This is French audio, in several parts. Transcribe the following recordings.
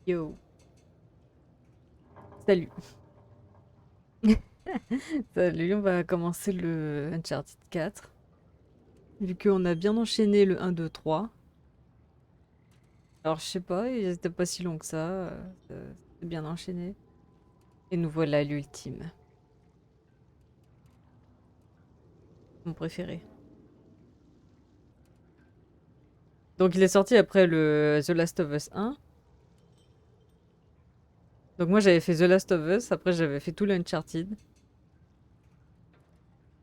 Yo, salut. Salut, on va commencer le Uncharted 4. Vu qu'on a bien enchaîné le 1, 2, 3. Alors je sais pas, il était pas si long que ça. C'était bien enchaîné. Et nous voilà à l'ultime. Mon préféré. Donc il est sorti après le The Last of Us 1. Donc moi j'avais fait The Last of Us, après j'avais fait tout l'Uncharted. Parce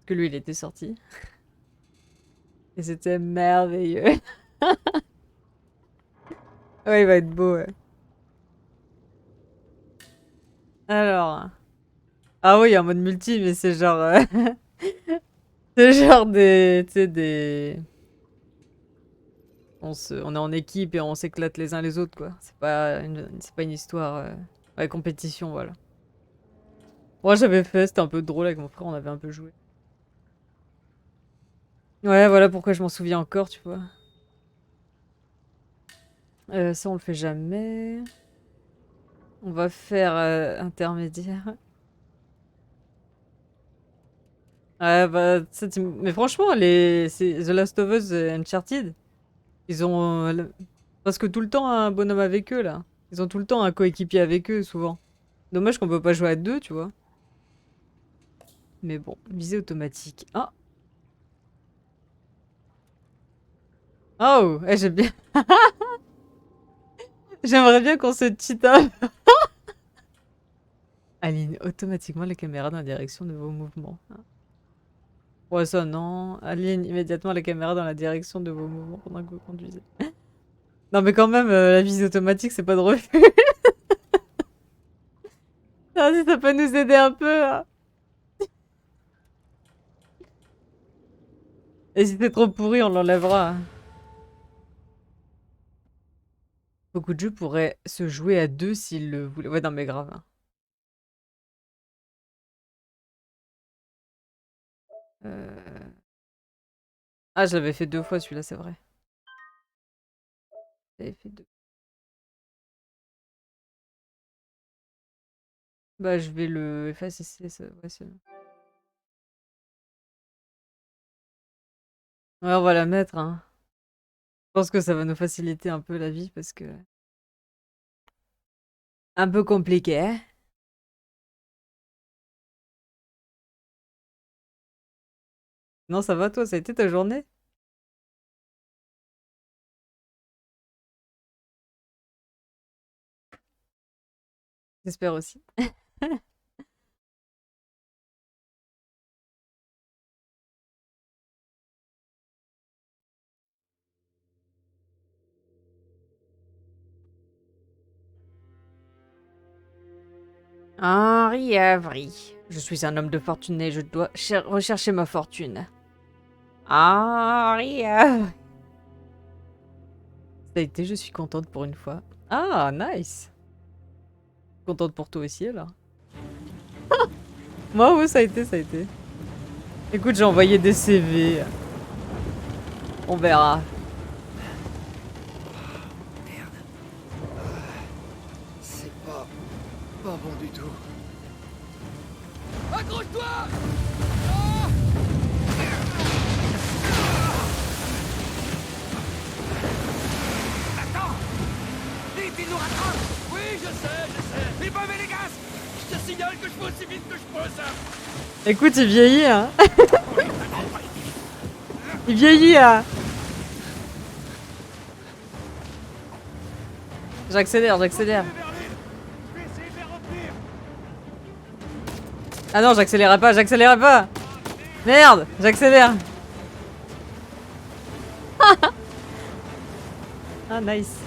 que lui il était sorti. Et c'était merveilleux. Ouais, il va être beau, ouais. Alors. Ah oui, il y a un mode multi, mais c'est genre. C'est genre des. Tu sais, des. On est en équipe et on s'éclate les uns les autres, quoi. C'est pas une histoire. Ouais, compétition, voilà. Moi, j'avais fait, c'était un peu drôle avec mon frère, on avait un peu joué. Ouais, voilà pourquoi je m'en souviens encore, tu vois. Ça, on le fait jamais. On va faire intermédiaire. Ouais, bah, mais franchement, The Last of Us et Uncharted, ils ont presque tout le temps un bonhomme avec eux, là. Ils ont tout le temps un coéquipier avec eux, souvent. Dommage qu'on peut pas jouer à deux, tu vois. Mais bon, visée automatique. Ah! Oh! J'aime bien. J'aimerais bien qu'on se cheat up. Aligne automatiquement la caméra dans la direction de vos mouvements. Ouais, ça non. Aligne immédiatement la caméra dans la direction de vos mouvements pendant que vous conduisez. Non, mais quand même, la visée automatique, c'est pas de refus. Ah, si ça peut nous aider un peu, hein. Et si c'est trop pourri, on l'enlèvera. Beaucoup de jeux pourraient se jouer à deux s'ils le voulaient. Ouais, non, mais grave, hein. Euh, Ah, je l'avais fait 2 fois celui-là, c'est vrai. J'avais fait deux. Bah, je vais le effacer. Ouais, ouais, on va la mettre, hein. Je pense que ça va nous faciliter un peu la vie parce que. Un peu compliqué, hein. Non, ça va toi, ça a été ta journée? J'espère aussi. Henri Avery. Je suis un homme de fortune et je dois rechercher ma fortune. Henri Avery. Ça a été, je suis contente pour une fois. Ah, nice. Contente pour toi aussi alors. Moi, oui, ça a été, ça a été. Écoute, j'ai envoyé des CV. On verra. Merde. C'est pas bon du tout. Accroche-toi! Attends! Vite, il nous rattrape! Oui, je sais! Il peut les gaz! Je te signale que je peux aussi vite que je peux, ça! Écoute, il vieillit, hein. Il vieillit, hein. J'accélère, j'accélère. Je vais essayer de les retenir! Ah non, j'accélérais pas, j'accélérais pas. Merde, j'accélère. Ah, nice.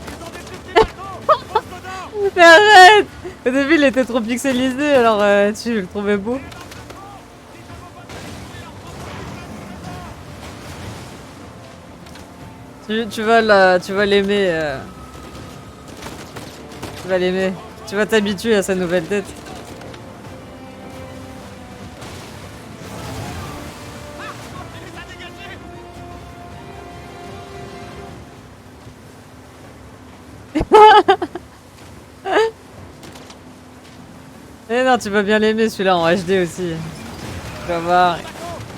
Ils ont détruit les bateaux! Fonce dedans! Mais arrête. Au début, il était trop pixelisé, alors tu le trouvais beau. Tu vas l'aimer. Tu vas l'aimer. Tu vas t'habituer à sa nouvelle tête. Eh non, tu vas bien l'aimer celui-là en HD aussi. Tu vas voir.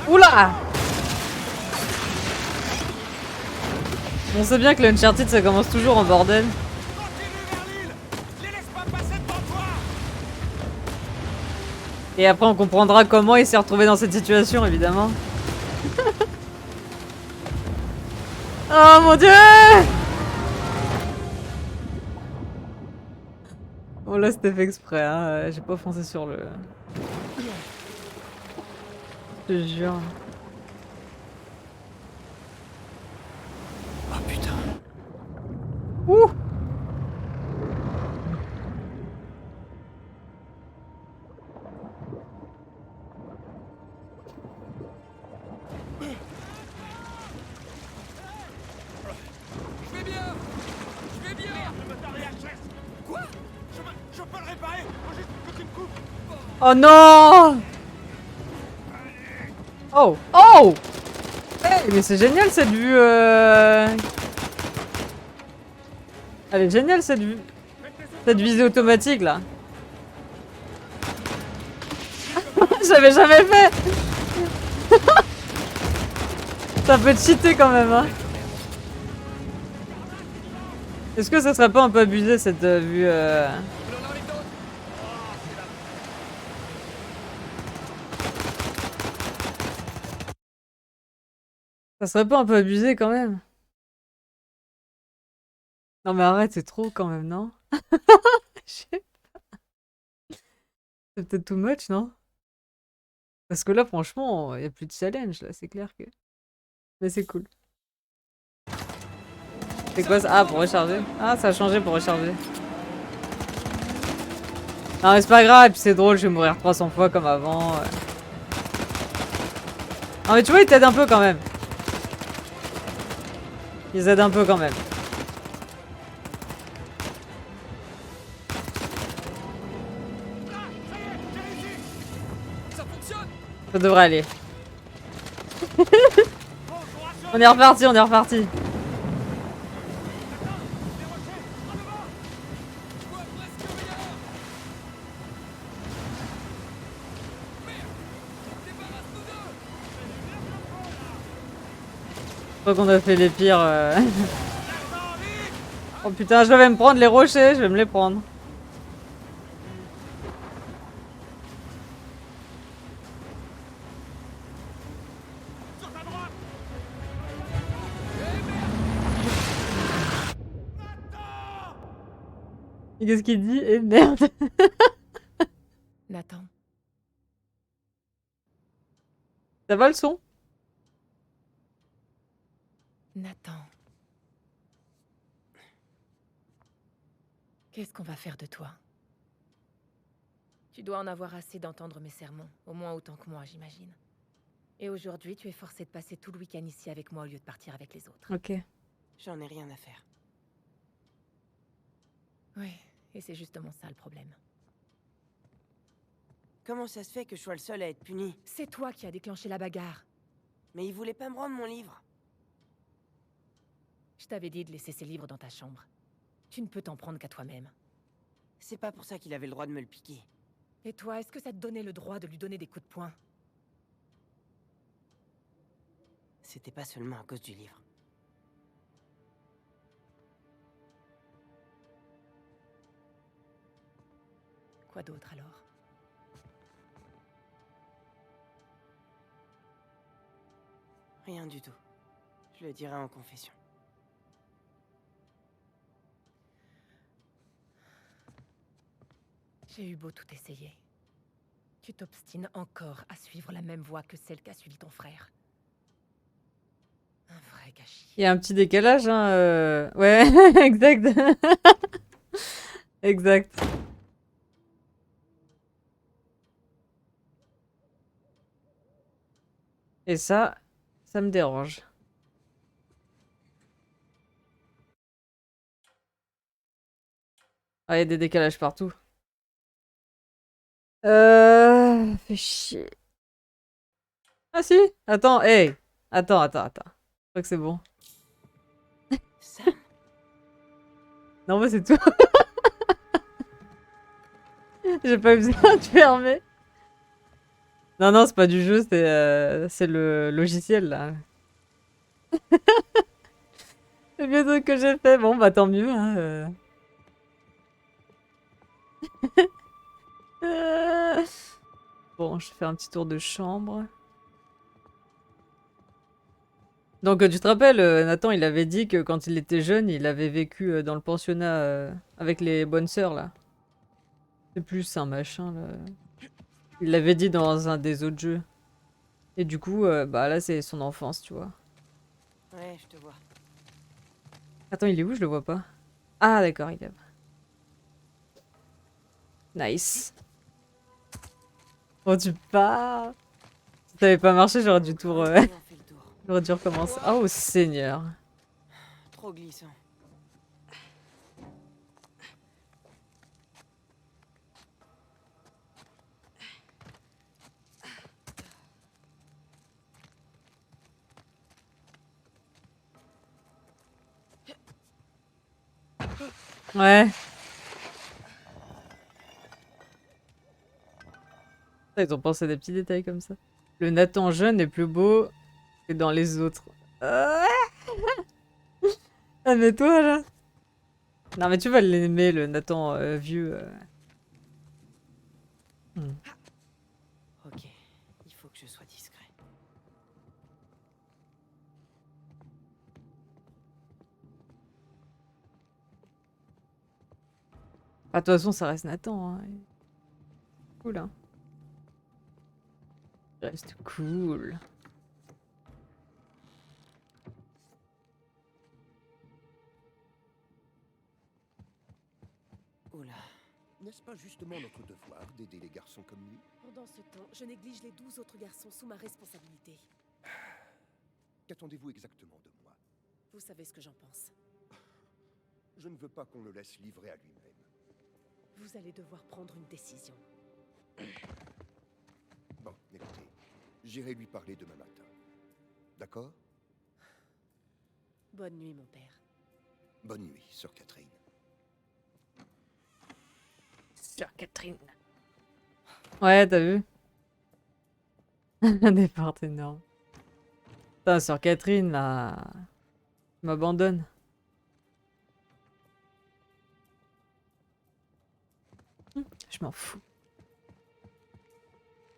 Oula! On sait bien que le Uncharted ça commence toujours en bordel. Et après on comprendra comment il s'est retrouvé dans cette situation évidemment. Oh mon dieu! Bon là c'était fait exprès, hein. J'ai pas foncé sur le... Je te jure. Oh putain. Ouh! Je vais bien. Je vais bien. Le moteur est HS. Quoi? Je peux le réparer. Faut juste que tu me coupes. Oh non! Oh! Oh! Hey, mais c'est génial cette vue Elle est géniale cette vue. Cette visée automatique là. J'avais jamais fait. Ça peut cheater quand même hein. Est-ce que ça serait pas un peu abusé cette vue Ça serait pas un peu abusé quand même? Non mais arrête, c'est trop quand même, non? Je sais pas. C'est peut-être too much, non? Parce que là, franchement, il y a plus de challenge, là, c'est clair que... Mais c'est cool. C'est quoi ça? Ah, pour recharger? Ah, ça a changé pour recharger. Non mais c'est pas grave, et puis c'est drôle, je vais mourir 300 fois comme avant. Non mais tu vois, ils t'aident un peu quand même. Ils aident un peu quand même. Ça fonctionne. Ça devrait aller. On est reparti, on est reparti. Je crois qu'on a fait les pires. Oh putain, je vais me prendre les rochers, je vais me les prendre. Et qu'est-ce qu'il dit? Eh merde. Nathan, Ça va le son? Nathan. Qu'est-ce qu'on va faire de toi? Tu dois en avoir assez d'entendre mes sermons, au moins autant que moi, j'imagine. Et aujourd'hui, tu es forcé de passer tout le week-end ici avec moi au lieu de partir avec les autres. Ok. J'en ai rien à faire. Oui, et c'est justement ça le problème. Comment ça se fait que je sois le seul à être puni? C'est toi qui as déclenché la bagarre. Mais il voulait pas me rendre mon livre. Je t'avais dit de laisser ces livres dans ta chambre. Tu ne peux t'en prendre qu'à toi-même. C'est pas pour ça qu'il avait le droit de me le piquer. Et toi, est-ce que ça te donnait le droit de lui donner des coups de poing? C'était pas seulement à cause du livre. Quoi d'autre alors? Rien du tout. Je le dirai en confession. J'ai eu beau tout essayer. Tu t'obstines encore à suivre la même voie que celle qu'a suivi ton frère. Un vrai gâchis. Il y a un petit décalage, hein. Ouais, exact. Exact. Et ça me dérange. Ah, il y a des décalages partout. Fais chier. Ah si, attends, hey. Attends. Je crois que c'est bon. Sam. Non, moi c'est tout. J'ai pas eu besoin de fermer. Non, non, c'est pas du jeu, c'est le logiciel là. Le mieux truc que j'ai fait. Bon, bah tant mieux. Hein, Bon, je fais un petit tour de chambre. Donc, tu te rappelles, Nathan, il avait dit que quand il était jeune, il avait vécu dans le pensionnat avec les bonnes sœurs là. C'est plus un machin là. Il l'avait dit dans un des autres jeux. Et du coup, bah là, c'est son enfance, tu vois. Ouais, je te vois. Attends, il est où? Je le vois pas. Ah, d'accord, il est là. Nice. Oh, tu pars. Si t'avais pas marché, j'aurais dû tout Allez, on fait le tour. j'aurais dû recommencer. Oh, Seigneur. Trop glissant. Ouais. Ils ont pensé à des petits détails comme ça. Le Nathan jeune est plus beau que dans les autres. Ah, mais toi, là. Non, mais tu vas l'aimer, le Nathan vieux. Ok, il faut que je sois discret. Ah, de toute façon, ça reste Nathan. Hein. Cool, hein. Il reste cool. Oula. N'est-ce pas justement notre devoir d'aider les garçons comme lui? Pendant ce temps, je néglige les 12 autres garçons sous ma responsabilité. Qu'attendez-vous exactement de moi? Vous savez ce que j'en pense. Je ne veux pas qu'on le laisse livrer à lui-même. Vous allez devoir prendre une décision. Bon, écoutez, j'irai lui parler demain matin. D'accord? Bonne nuit, mon père. Bonne nuit, sœur Catherine. Sœur Catherine. Ouais, t'as vu? Des portes énormes. Putain, sœur Catherine, là. M'abandonne. Je m'en fous.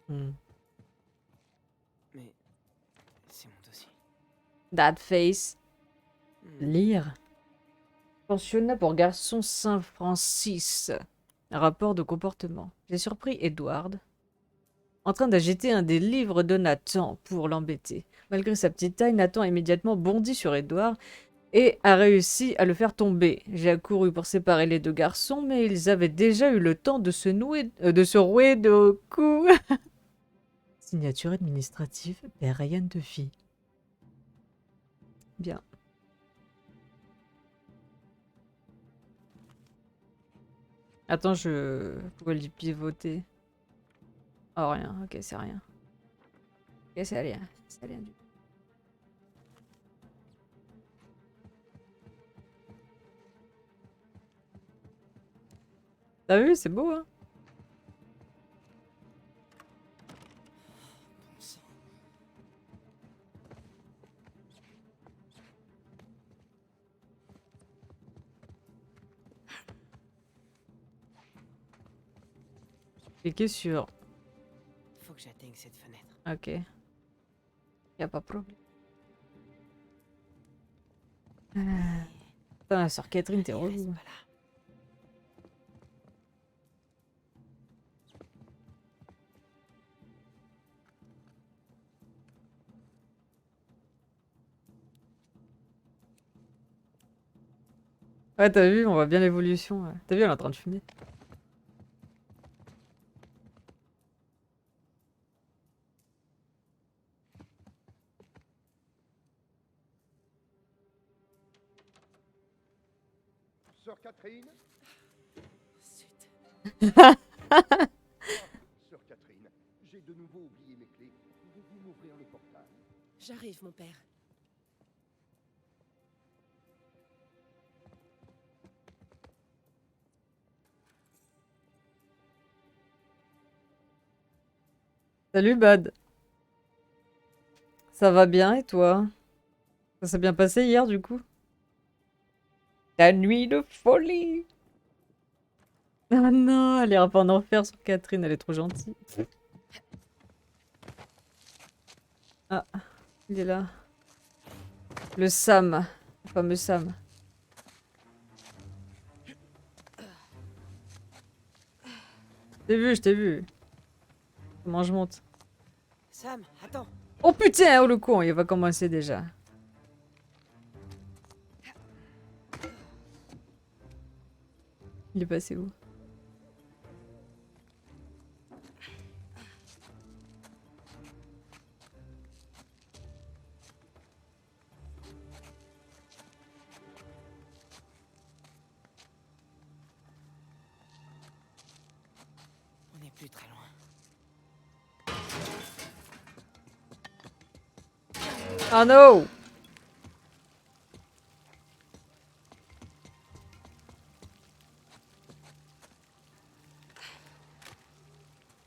Mais c'est mon dossier. That face. Hmm. Lire. Pensionnat pour garçons Saint-Francis. Un rapport de comportement. J'ai surpris Edward en train d'agiter un des livres de Nathan pour l'embêter. Malgré sa petite taille, Nathan a immédiatement bondi sur Edward et a réussi à le faire tomber. J'ai accouru pour séparer les deux garçons, mais ils avaient déjà eu le temps de se rouer de coups. Signature administrative, Père Ryan Duffy. Bien. Attends, je pouvais lui pivoter. Oh, rien. Ok, c'est rien. Ok, c'est rien. C'est rien du tout. T'as vu, c'est beau, hein? Bon sang. Cliquez sur... Faut que j'atteigne cette fenêtre. Ok. Y a pas de problème. Putain, la sœur Catherine, t'es Il reste relou. pas là. Ouais, t'as vu, on voit bien l'évolution. Ouais. T'as vu, elle est en train de fumer. Sœur Catherine? Zut. Sœur Catherine, j'ai de nouveau oublié mes clés. Pouvez-vous m'ouvrir le portail? J'arrive, mon père. Salut Bad. Ça va bien et toi? Ça s'est bien passé hier du coup? La nuit de folie. Ah non, elle ira pas en enfer sur Catherine, elle est trop gentille. Ah, il est là. Le Sam. Le fameux Sam. Je t'ai vu. Comment je monte? Sam, attends. Oh putain, oh le con, il va commencer déjà. Il est passé où? On n'est plus très loin. Oh no!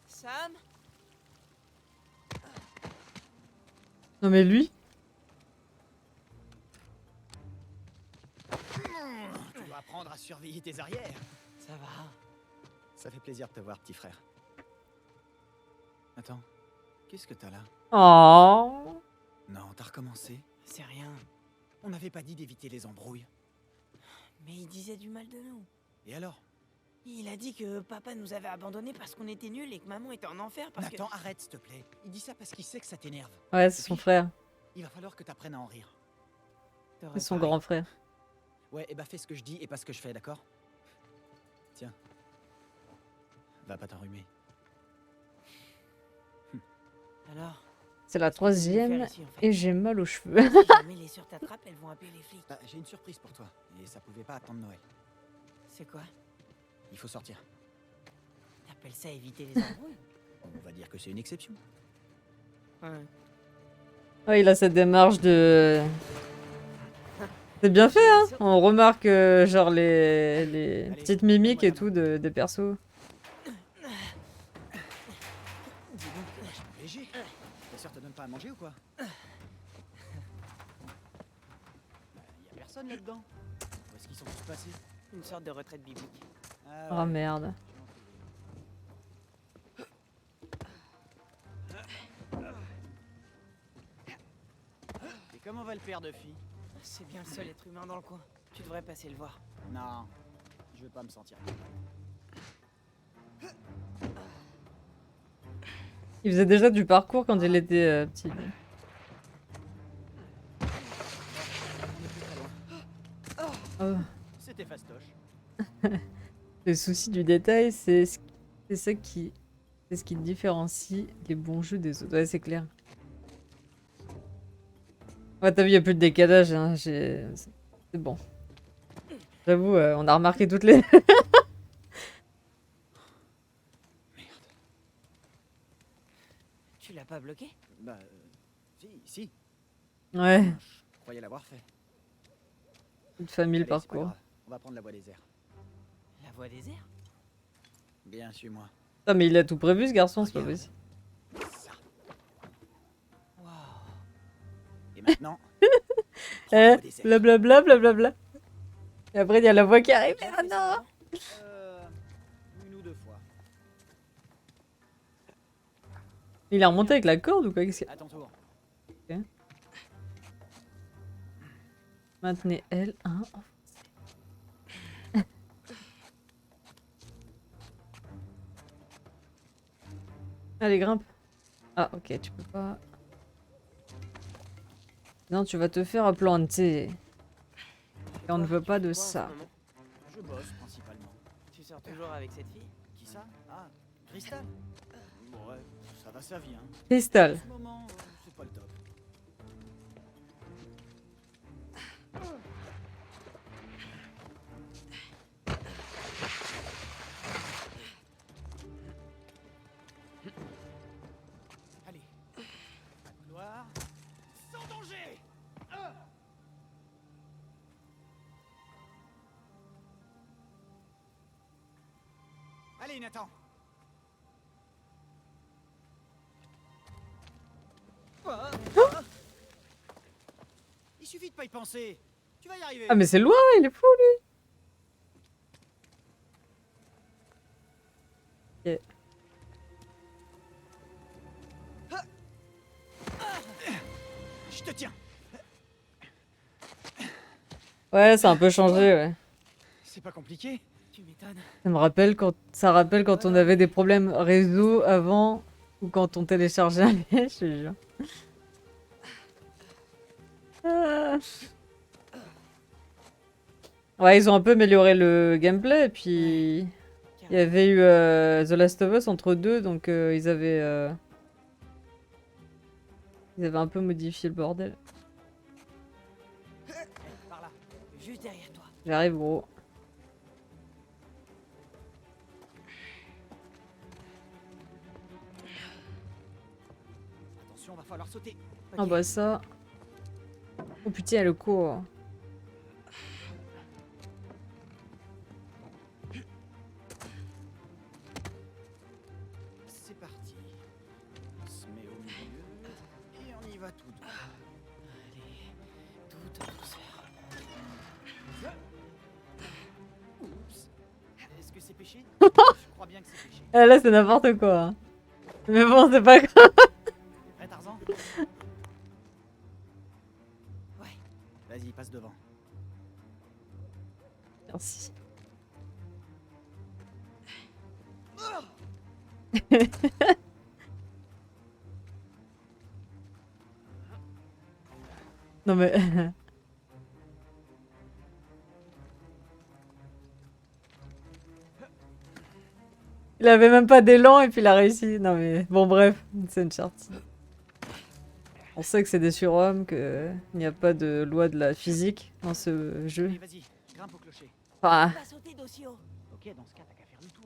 Sam? Non mais lui? Tu dois apprendre à surveiller tes arrières. Ça va. Ça fait plaisir de te voir, petit frère. Attends, qu'est-ce que t'as là? Oh. Non, t'as recommencé. C'est rien. On n'avait pas dit d'éviter les embrouilles. Mais il disait du mal de nous. Et alors? Il a dit que papa nous avait abandonnés parce qu'on était nuls et que maman était en enfer parce Nathan, arrête, s'il te plaît. Il dit ça parce qu'il sait que ça t'énerve. Ouais, c'est son frère. Il va falloir que t'apprennes à en rire. que... C'est son grand frère. Ouais, et bah fais ce que je dis et pas ce que je fais, d'accord? Tiens. Va pas t'enrhumer. Alors, C'est la qu'est-ce que tu veux faire troisième ici, en fait et j'ai mal aux cheveux. Si jamais les sœurs t'attrapent, elles vont appeler les flics. Bah, j'ai une surprise pour toi. Et ça pouvait pas attendre Noël. C'est quoi? Il faut sortir. T'appelles ça éviter les embrouilles? On va dire que c'est une exception. Ouais. Ouais, il a cette démarche de... C'est bien fait, hein? On remarque genre les petites mimiques et tout des persos. Léger. Ta sœur te donne pas à manger ou quoi? Y a personne là-dedans. Où est-ce qu'ils sont tous passés? Une sorte de retraite biblique. Oh merde. Et comment va le père de fille? C'est bien le seul être humain dans le coin. Tu devrais passer le voir. Non, je veux pas me sentir. Il faisait déjà du parcours quand il était petit. On est plus très loin. Oh. C'était fastoche. Le souci du détail, c'est ce qui différencie les bons jeux des autres. Ouais, c'est clair. Ouais, t'as vu, il n'y a plus de décalage. Hein. C'est bon. J'avoue, on a remarqué toutes les... Tu l'as pas bloqué? Bah, si. Ouais, Je croyais l'avoir fait. toute famille le Allez, c'est pas parcours. grave. On va prendre la voie des airs. La voie des airs? Bien, suis-moi. Ah, mais il a tout prévu, ce garçon, c'est pas Regarde. possible. Ça. Waouh. Et maintenant, prends la Eh, voie des airs. blablabla, blablabla. Et après, il y a la voix qui arrive. Bien Ah fait, non! ça, Une ou deux fois. Il est remonté avec la corde ou quoi? Qu'est-ce qu'il y a? À ton tour. Maintenez L1. Allez, grimpe. Ah, ok, tu peux pas. Non, tu vas te faire planter. Et on ne veut pas de Tu fais quoi en ça. ce moment? Je bosse principalement. Tu sors toujours avec cette fille? Qui ça? Ah, Cristal. Bon, ouais, ça va, ça vient. En Cristal. ce moment, c'est pas le top. Allez, à couloir. Sans danger. Allez, Nathan. Il suffit de pas y penser. Tu vas y arriver. Ah mais c'est loin, il est fou lui. Ok. Je te tiens. Ouais, ça a un peu changé, ouais. C'est pas compliqué. Tu m'étonnes. Ça rappelle quand on avait des problèmes réseau avant ou quand on téléchargeait un jeu, je te jure. Ah. Ouais, ils ont un peu amélioré le gameplay et puis il y avait eu The Last of Us entre deux, donc ils avaient un peu modifié le bordel. Par là. Juste derrière toi. J'arrive gros. Attention, va falloir sauter. Ah bah ça. Oh putain, le cours. C'est parti. On se met au milieu et on y va tout doux. Allez, toute douceur. Oups. Est-ce que c'est péché? Je crois bien que c'est péché. Ah, là, c'est n'importe quoi. Hein. Mais bon, c'est pas grave. Prêt, Tarzan? Ouais. Vas-y, passe devant. Merci. Non mais... Il avait même pas d'élan et puis il a réussi. Non mais... Bon bref, c'est une charte. On sait que c'est des surhommes, qu'il n'y a pas de loi de la physique dans ce jeu. Allez, vas-y, grimpe au clocher. Ah. On va sauter d'Ossio. Ok, dans ce cas, t'as qu'à faire le tour.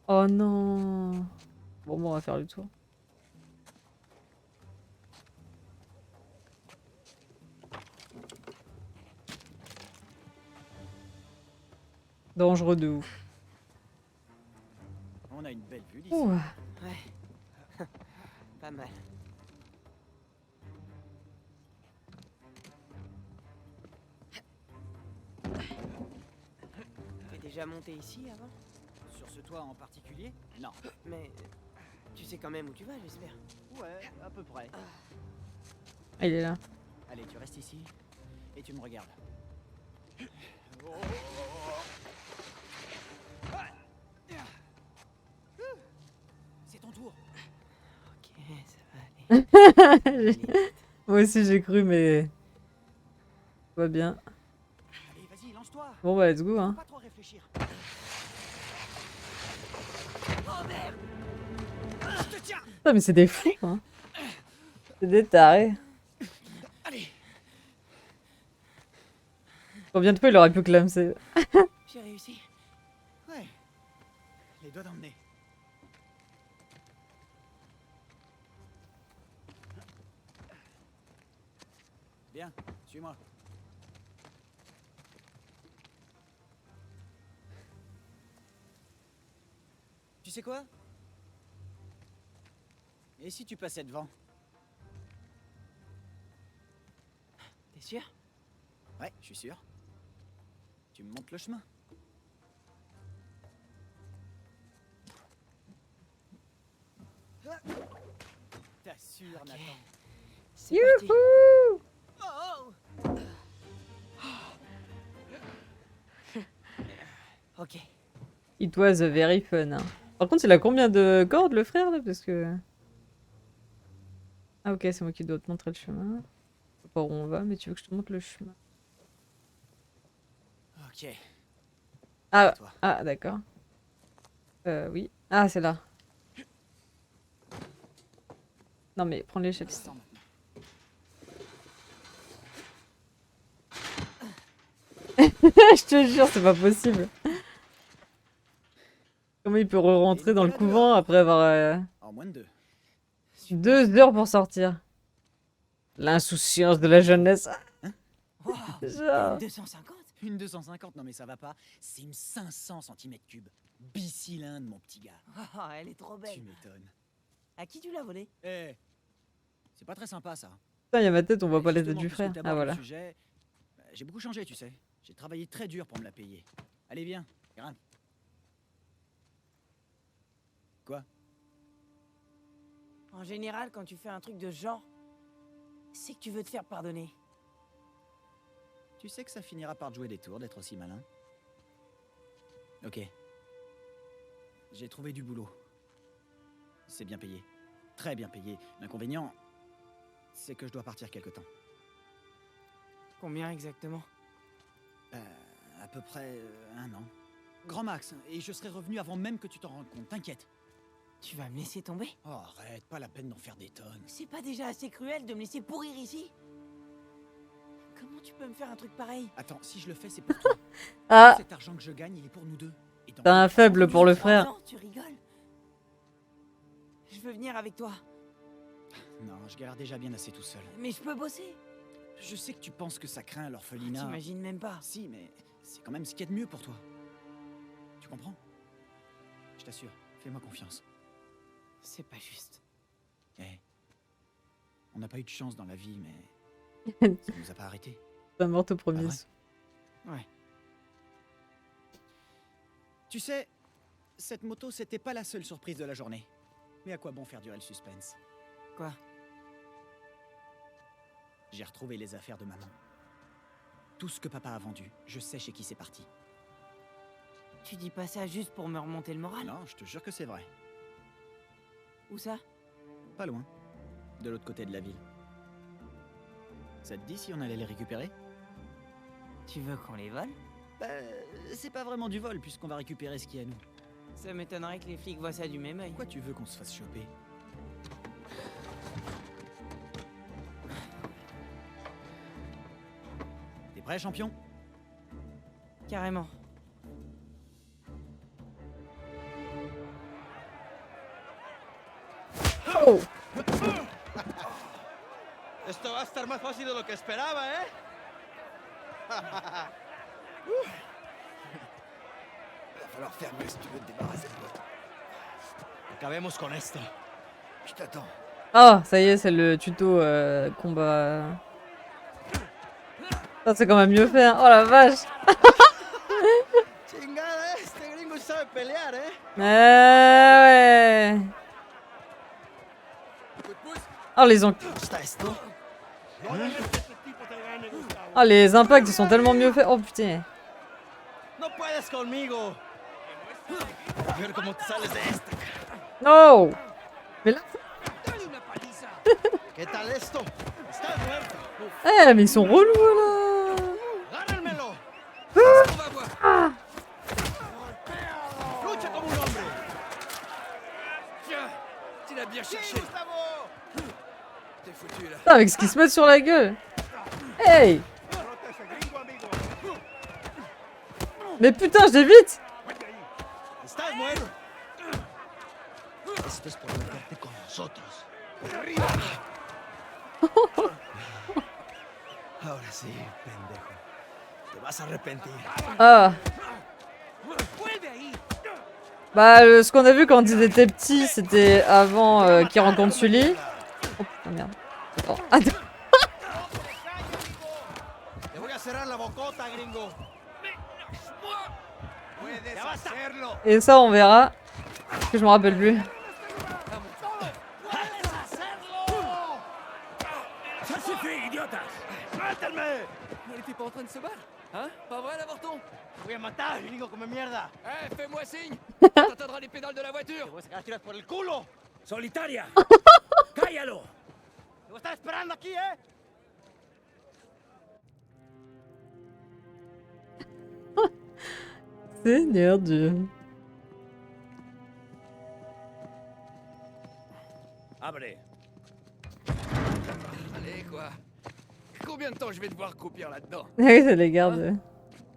Oh non. Bon, on va faire le tour. Dangereux de ouf. On a une belle vue d'ici. Ouh. Ouais. Pas mal. T'es déjà monté ici avant? Sur ce toit en particulier? Non. Mais tu sais quand même où tu vas, j'espère. Ouais, à peu près. Ah, il est là. Allez, tu restes ici et tu me regardes. C'est ton tour. Ok, ça va aller. Allez. Moi aussi j'ai cru, mais... Tout va bien. Allez, vas-y, lance-toi. Bon bah let's go Faut hein. pas trop réfléchir. Oh merde! Je te tiens. Putain mais c'est des fous hein. C'est des tarés. Allez. Combien de fois il aurait pu clamser? J'ai réussi. Ouais. Les doigts d'emmener. Bien, suis-moi. Tu sais quoi? Et si tu passais devant? T'es sûr? Ouais, je suis sûr. Tu me montres le chemin. T'assures, Nathan. C'est parti. Youhou! Oh, Ok. It was very fun. Hein. Par contre il a combien de cordes le frère là? Parce que... Ah ok, c'est moi qui dois te montrer le chemin. Je sais pas où on va, mais tu veux que je te montre le chemin. ok. Ah, Toi. ah d'accord. Oui. Ah c'est là. Non mais prends l'échelle. Descends maintenant. Je te jure, c'est pas possible. Comment il peut re-rentrer dans le couvent après avoir En moins de 2. 2 heures pour sortir? L'insouciance de la jeunesse. Wow. Genre. Une 250? Une 250, non mais ça va pas. C'est une 500 cm3. Bicylindre, mon petit gars. Oh, elle est trop Tu belle. m'étonnes. À qui tu l'as volée? Eh, C'est pas très sympa ça. Putain, il y a ma tête, on voit pas la tête Justement, du puisque frère. t'abordes Ah le voilà. sujet, j'ai beaucoup changé, tu sais. J'ai travaillé très dur pour me la payer. Allez, viens, grimpe. Quoi? En général, quand tu fais un truc de ce genre, c'est que tu veux te faire pardonner. Tu sais que ça finira par te jouer des tours d'être aussi malin. Ok. J'ai trouvé du boulot. C'est bien payé. Très bien payé. L'inconvénient, c'est que je dois partir quelque temps. Combien exactement? À peu près 1 an. Grand max, et je serai revenu avant même que tu t'en rendes compte, t'inquiète. Tu vas me laisser tomber? Oh, arrête, pas la peine d'en faire des tonnes. C'est pas déjà assez cruel de me laisser pourrir ici? Comment tu peux me faire un truc pareil? Attends, si je le fais, c'est pour toi. Ah, Cet argent que je gagne, il est pour nous deux. Et dans t'as un faible pour le frère. Non, tu rigoles. Je veux venir avec toi, Non, je galère déjà bien assez tout seul. mais je peux bosser. Je sais que tu penses que ça craint l'orphelinat. T'imagines même pas. Si, mais c'est quand même ce qu'il y a de mieux pour toi. Tu comprends? Je t'assure, fais-moi confiance. C'est pas juste. Eh, on n'a pas eu de chance dans la vie, mais ça nous a pas arrêtés. T'as morte au Ah premier ouais? saut. Ouais. Tu sais, cette moto, c'était pas la seule surprise de la journée. Mais à quoi bon faire durer le suspense? Quoi? J'ai retrouvé les affaires de maman. Tout ce que papa a vendu, je sais chez qui c'est parti. Tu dis pas ça juste pour me remonter le moral? Non, je te jure que c'est vrai. Où ça? Pas loin. De l'autre côté de la ville. Ça te dit si on allait les récupérer? Tu veux qu'on les vole? Bah, c'est pas vraiment du vol puisqu'on va récupérer ce qui est à nous. Ça m'étonnerait que les flics voient ça du même œil. Pourquoi tu veux qu'on se fasse choper? T'es prêt, champion? Carrément. Oh, Esto va a estar más fácil de lo que esperaba, ¿eh? Va falloir faire mieux si tu veux te débarrasser de l'autre. Acabemos con esto. Je t'attends. ah, ça y est, c'est le tuto combat. Ça, c'est quand même mieux fait, hein. Oh la vache. Chingada, este gringo sabe pelear, ¿eh? Ouais. Oh, les ¿Está esto? oh, les impacts, ils sont tellement mieux faits. Oh putain. No puedes conmigo. A ver cómo te sales de esta. No. Mais là, Dale una paliza. ¿Qué tal esto? Estás muerto. eh, mais ils sont relous là. Agárrenmelo. On va voir. Lucha como un hombre. Tiens, tu l'as bien cherché. T'es foutu là. Putain, avec ce qu'ils se mettent sur la gueule. Hey. Mais putain, je vite. Estás muerto. Esto es por meterte con nosotros. Ahora sí, pendejo. Te vas a arrepentir. Ah. Vuelve ahí. Bah, ce qu'on a vu quand ils étaient petits, c'était avant qu'ils rencontrent Sully. Oh putain, merde. Attends. Attends. Te voy a cerrar la bocota, gringo. Puedes hacerlo. Et ça, on verra. Parce que je me rappelle plus. ¡Puedes hacerlo! ¡Ça suffit, idiotas! ¡Suéltenme! ¿No eres tipo en train de se battre? Hein? Pas vrai, l'avorton? Voy a matar, gringo, come mierda. Eh, fais-moi signe. T'entendras les pédales de la voiture. Te voy a sacar tiras por el culo. Solitaria. Cállalo. Te voy a estar esperando aquí, ¿eh? Seigneur Dieu. Abre. Allez, quoi. Combien de temps je vais devoir croupir là-dedans? Oui, ça les garde.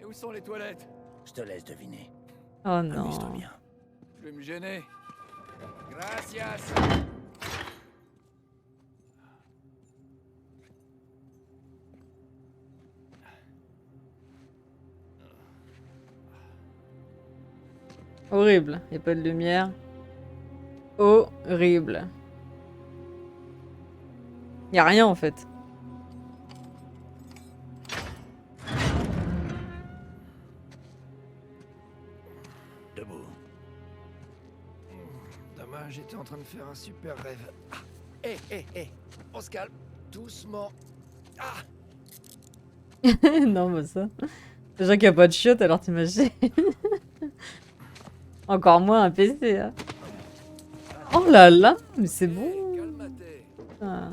Et où sont les toilettes? Je te laisse deviner. Oh non. Amuse-toi bien. Je vais me gêner. Gracias. Horrible. Y a pas de lumière. Horrible. Y a rien en fait. Debout. Dommage, j'étais en train de faire un super rêve. Ah. Hé, on se calme. Doucement. Ah. Non, bah ça. Déjà qu'il n'y a pas de chiottes, alors t'imagines. Encore moins un PC. Hein. Oh là là, mais c'est bon. Ah.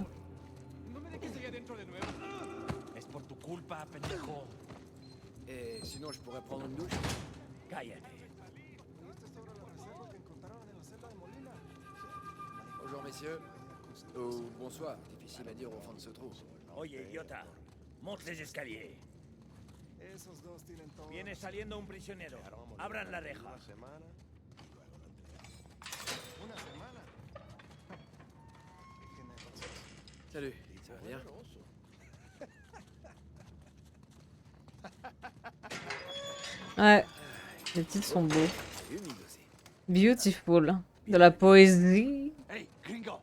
Es por tu culpa, pendejo. Et sinon, je pourrais prendre une douche. Cállate. Bonjour, messieurs. Ou bonsoir, difficile à dire au fond de ce trou. Oye, idiota, monte les escaliers. Viene saliendo un prisionero. Abran la reja. Salut, ça va bien? Ouais, les titres sont beaux. Humide aussi. Beautiful. De la poésie. Hey, gringo.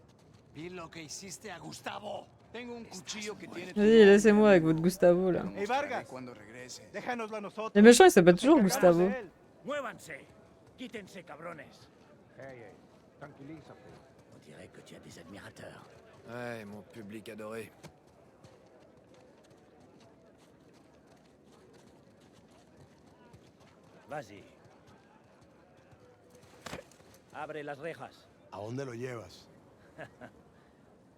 Vi lo que hiciste a Gustavo. Tengo un cuchillo que tiene tu Vas-y, laissez-moi avec votre Gustavo là. Hey, Vargas, déjanoslo a nosotros. Les méchants ils s'appellent toujours Gustavo. Muévanse. Quítense, cabrones. Tranquilízate. On dirait que tu as des admirateurs. Ouais, mon public adoré. Vas-y. Abre las rejas. ¿A dónde lo llevas?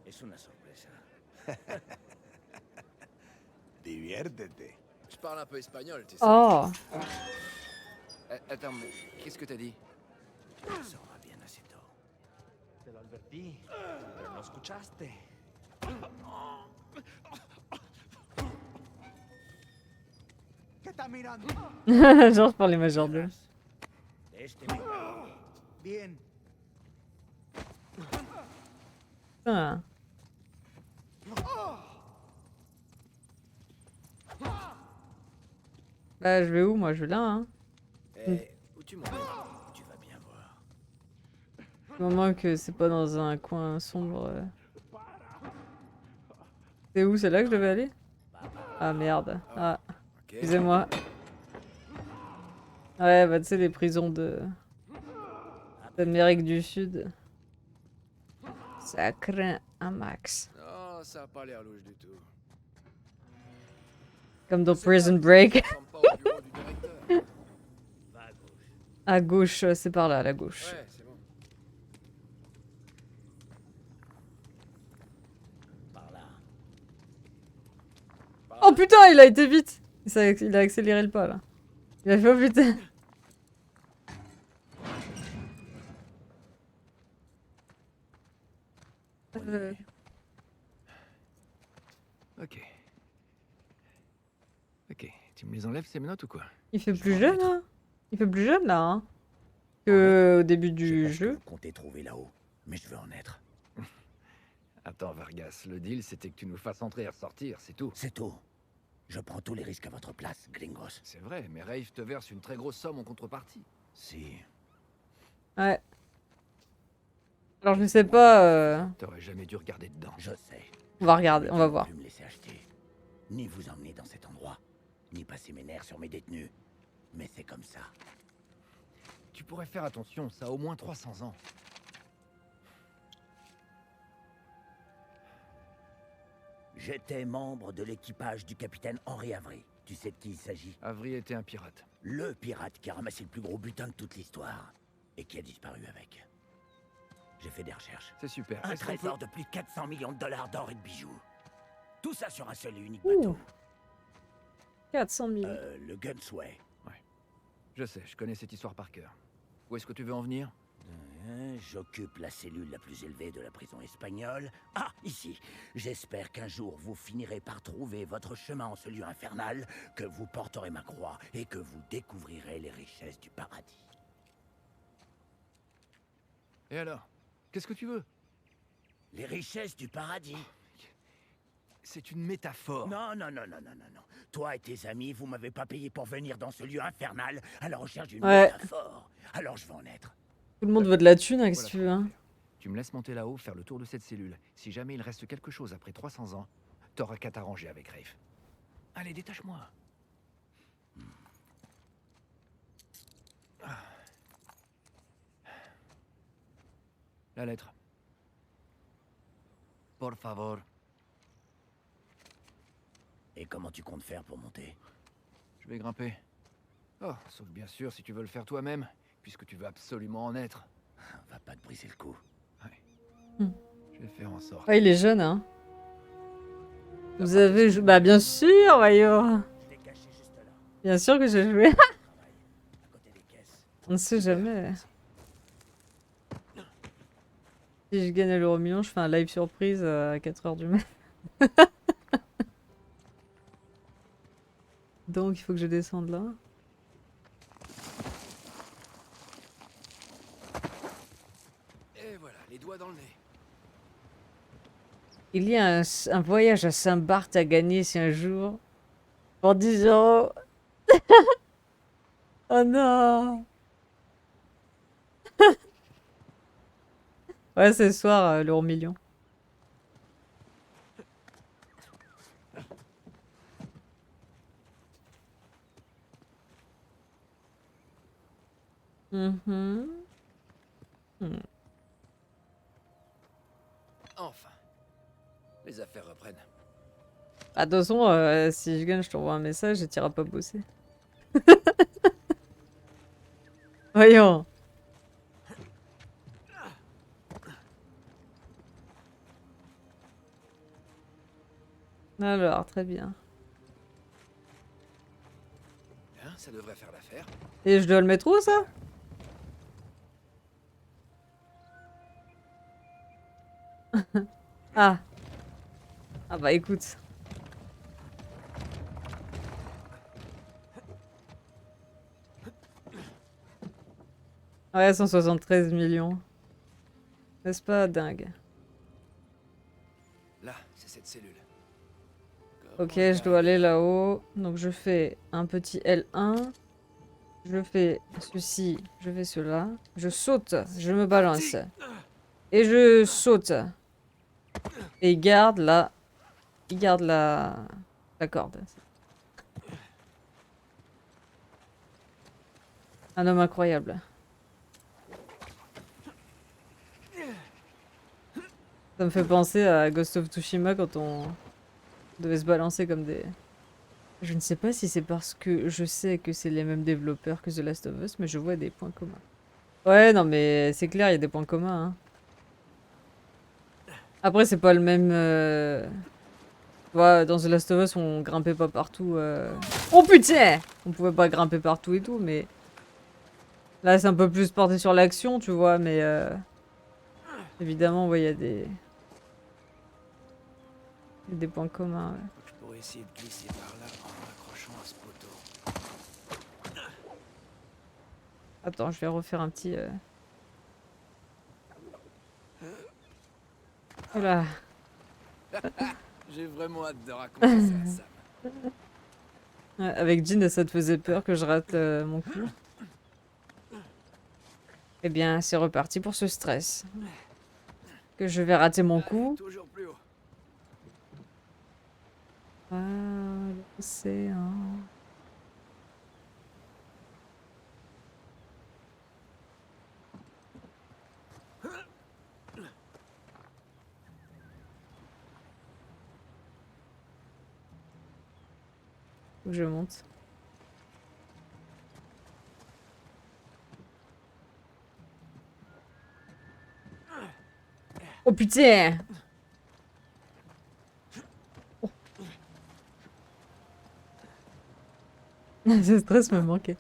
Es una sorpresa. Diviértete. Je parle un peu espagnol, tu sais. Oh. Attends, mais qu'est-ce que t'as dit? Ça va bien assez tôt. Te lo advertí, pero no escuchaste. ¿Qué está mirando? Genre je parlais majordome. De este me Bien. Putain. Bah je vais où moi? Je vais là hein. Eh, où tu m'emmènes? Tu vas bien voir. Du moment que c'est pas dans un coin sombre. C'est où? C'est là que je devais aller? Ah merde. Ah, Ok. excusez-moi. Ouais, bah tu sais, les prisons d'Amérique du Sud. Ça craint un max. Non, ça a pas l'air louche du tout. Comme dans Prison Break. Ça ressemble pas au bureau du directeur. Va à gauche. À gauche, c'est par là, à la gauche. Ouais, c'est bon. Par là. Oh putain, il a été vite! Il a accéléré le pas là. Il a fait oh putain. Ok. Ok, tu me les enlèves ces menottes ou quoi? Il fait plus jeune hein? Il fait plus jeune là hein? Que au début du jeu. Vous comptez trouver là-haut, mais je veux en être. Attends, Vargas, le deal c'était que tu nous fasses entrer et ressortir, c'est tout. C'est tout. Je prends tous les risques à votre place, gringos. C'est vrai, mais Rafe te verse une très grosse somme en contrepartie. Si. Ouais. Alors je sais pas. T'aurais jamais dû regarder dedans. Je sais. On va regarder, on va Je ne voir. peux plus me laisser acheter. Ni vous emmener dans cet endroit. Ni passer mes nerfs sur mes détenus. Mais c'est comme ça. Tu pourrais faire attention, ça a au moins 300 ans. J'étais membre de l'équipage du capitaine Henri Avery. Tu sais de qui il s'agit? Avery était un pirate. Le pirate qui a ramassé le plus gros butin de toute l'histoire. Et qui a disparu avec. J'ai fait des recherches. C'est super. Un Est-ce qu'on trésor peut- de plus de 400 millions de dollars d'or et de bijoux. Tout ça sur un seul et unique Ouh. bateau. 400 000. Le Gunsway. Je sais, je connais cette histoire par cœur. Où est-ce que tu veux en venir? J'occupe la cellule la plus élevée de la prison espagnole. Ah, ici. J'espère qu'un jour vous finirez par trouver votre chemin en ce lieu infernal, que vous porterez ma croix et que vous découvrirez les richesses du paradis. Et alors? Qu'est-ce que tu veux? Les richesses du paradis? C'est une métaphore. Non. Toi et tes amis, vous m'avez pas payé pour venir dans ce lieu infernal à la recherche d'une Ouais. métaphore. Alors je vais en être. Tout le monde veut de la thune, hein, qu'est-ce que tu veux hein? tu me laisses monter là-haut, faire le tour de cette cellule. Si jamais il reste quelque chose après 300 ans, t'auras qu'à t'arranger avec Rafe. Allez, détache-moi. La lettre. Por favor. Et comment tu comptes faire pour monter? Je vais grimper. Oh, sauf bien sûr si tu veux le faire toi-même, puisque tu veux absolument en être. Va pas te briser le cou. Ouais. Je vais faire en sorte. Ouais, il est jeune, hein. Vous avez joué... Bah bien sûr, voyons. Je l'ai caché juste là, Bien sûr que j'ai joué. à côté des caisses. On ne sait jamais. Si je gagne à l'euro million, je fais un live surprise à 4h du mat. Donc il faut que je descende là. Et voilà, les doigts dans le nez. Il y a un voyage à Saint-Barth à gagner si un jour. Pour 10 €. Oh non. Ouais, c'est ce soir, l'euro million. Mhm. Enfin. Les affaires reprennent. Attention, si je gagne, je t'envoie un message et t'iras pas bosser. Voyons. Alors, très bien. Hein, ça devrait faire l'affaire. Et je dois le mettre où, ça? Ah. Ah bah écoute. Ouais, 173 millions. N'est-ce pas dingue? Là, c'est cette cellule. Ok, je dois aller là-haut. Donc je fais un petit L1. Je fais ceci, je fais cela. Je saute, je me balance. Et je saute. Et il garde la... Il garde la corde. Un homme incroyable. Ça me fait penser à Ghost of Tsushima quand on devait se balancer comme des... Je ne sais pas si c'est parce que je sais que c'est les mêmes développeurs que The Last of Us, mais je vois des points communs. Ouais, non mais c'est clair, il y a des points communs. Hein. Après, c'est pas le même... Tu vois, dans The Last of Us, on grimpait pas partout. Oh putain! On pouvait pas grimper partout et tout, mais... Là, c'est un peu plus porté sur l'action, tu vois, mais... Évidemment, ouais, il y a des... Il y a des points communs, ouais. Je pourrais essayer de glisser par là en m'accrochant à ce poteau. Attends, je vais refaire un petit... Voilà. J'ai vraiment hâte de raconter ça à Sam. Ouais, avec Jean, ça te faisait peur que je rate mon coup. Eh bien, c'est reparti pour ce stress. Que je vais rater mon coup. Toujours plus haut. Ah, l'océan. Faut que je monte. Oh putain! Oh. Ce stress me manquait.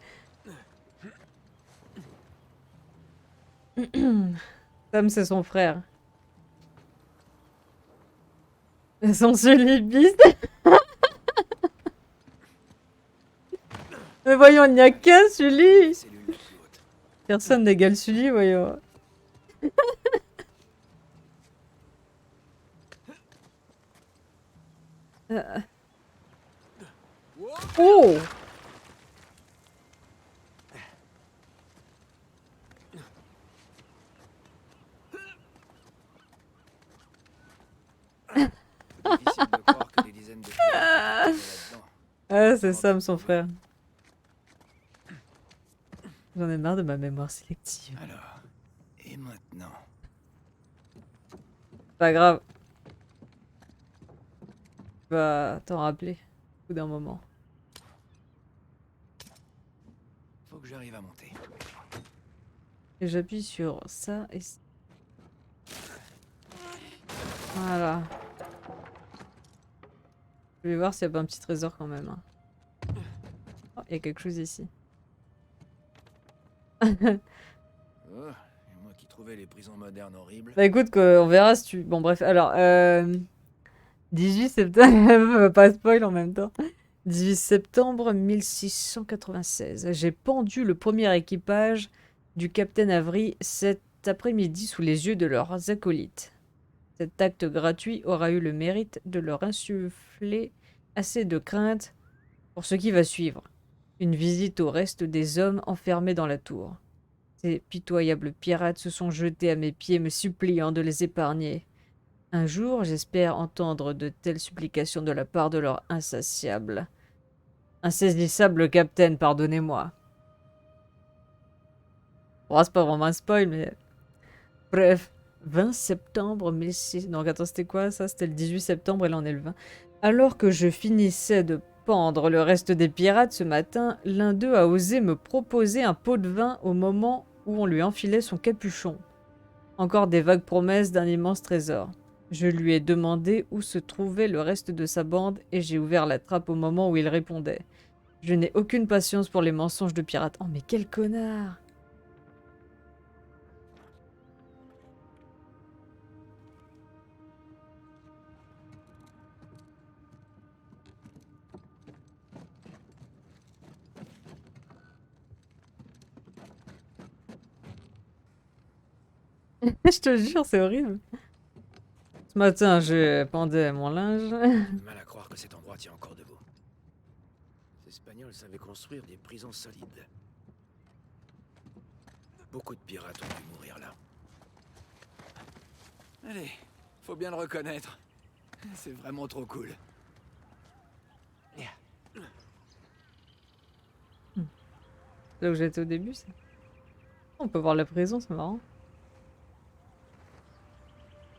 Sam, c'est son frère. Son solibiste. Mais voyons, il n'y a qu'un Sully. Cellule la plus haute. Personne n'égale Sully, voyons. Oh! Ah, c'est Sam, son frère. J'en ai marre de ma mémoire sélective. Alors, et maintenant? Pas grave. Tu vas t'en rappeler au bout d'un moment. Faut que j'arrive à monter. Et j'appuie sur ça et... Voilà. Je vais voir s'il n'y a pas un petit trésor quand même. Hein. Oh, il y a quelque chose ici. Oh, et moi qui trouvais les prisons modernes horribles. Bah écoute, on verra si tu... Bon bref, alors... 18 septembre... pas spoil en même temps. 18 septembre 1696. J'ai pendu le premier équipage du capitaine Avery cet après-midi sous les yeux de leurs acolytes. Cet acte gratuit aura eu le mérite de leur insuffler assez de crainte pour ce qui va suivre. Une visite au reste des hommes enfermés dans la tour. Ces pitoyables pirates se sont jetés à mes pieds me suppliant de les épargner. Un jour, j'espère entendre de telles supplications de la part de leur insaisissable capitaine, pardonnez-moi. Bon, c'est pas vraiment un spoil, mais... Bref, 20 septembre 1600... Donc attends, c'était quoi ça? C'était le 18 septembre et là on est le 20. Alors que je finissais de pendre le reste des pirates ce matin, l'un d'eux a osé me proposer un pot de vin au moment où on lui enfilait son capuchon. Encore des vagues promesses d'un immense trésor. Je lui ai demandé où se trouvait le reste de sa bande et j'ai ouvert la trappe au moment où il répondait. Je n'ai aucune patience pour les mensonges de pirates. Oh mais quel connard! Je te jure, c'est horrible. Ce matin, je pendais mon linge. J'ai mal à croire que cet endroit tient encore debout. Les Espagnols savaient construire des prisons solides. Beaucoup de pirates ont dû mourir là. Allez, faut bien le reconnaître. C'est vraiment trop cool. Là où j'étais au début, c'est... On peut voir la prison, c'est marrant.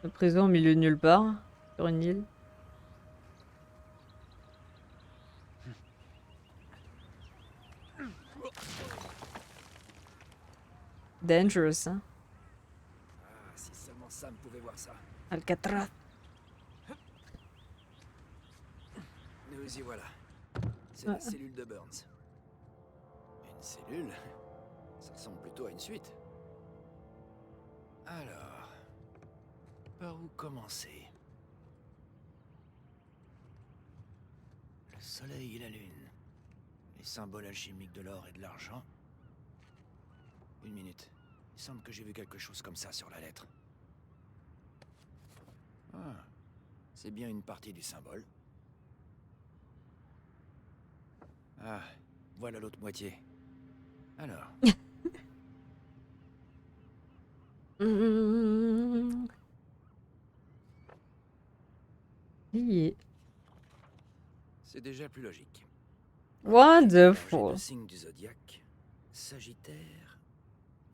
La prison au milieu de nulle part, sur une île. Dangerous, hein. Ah, si seulement Sam pouvait voir ça. Alcatraz. Nous y voilà. C'est Ah. la cellule de Burns. Une cellule? Ça ressemble plutôt à une suite. Alors, par où commencer? Le soleil et la lune. Les symboles alchimiques de l'or et de l'argent. Une minute. Il semble que j'ai vu quelque chose comme ça sur la lettre. Ah, c'est bien une partie du symbole. Ah, voilà l'autre moitié. Alors, Yeah. c'est déjà plus logique. Wonderful. Le signe du zodiaque, Sagittaire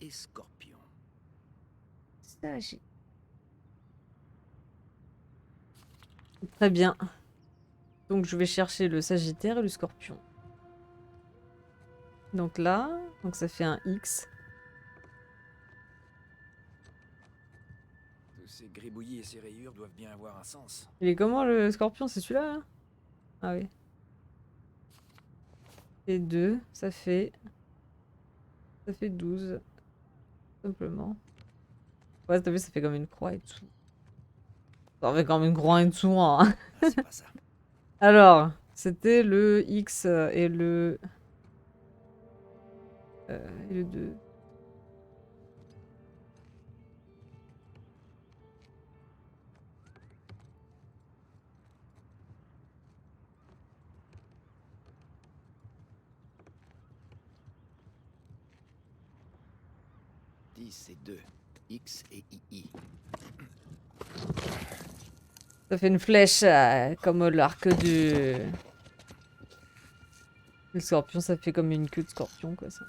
et Scorpion. Très bien. Donc je vais chercher le Sagittaire et le Scorpion. Donc là, donc ça fait un X. Tous ces gribouillis et ces rayures doivent bien avoir un sens. Il est comment le Scorpion? C'est celui-là là? Ah oui. Et 2, ça fait 12. Simplement. Ouais, t'as vu, ça fait comme une croix et tout. Ça fait comme une croix et tout, hein. Ah, c'est pas ça. Alors, c'était le X et le 2. C'est 2. X et II. Ça fait une flèche comme l'arc du... Le scorpion, ça fait comme une queue de scorpion, quoi, ça.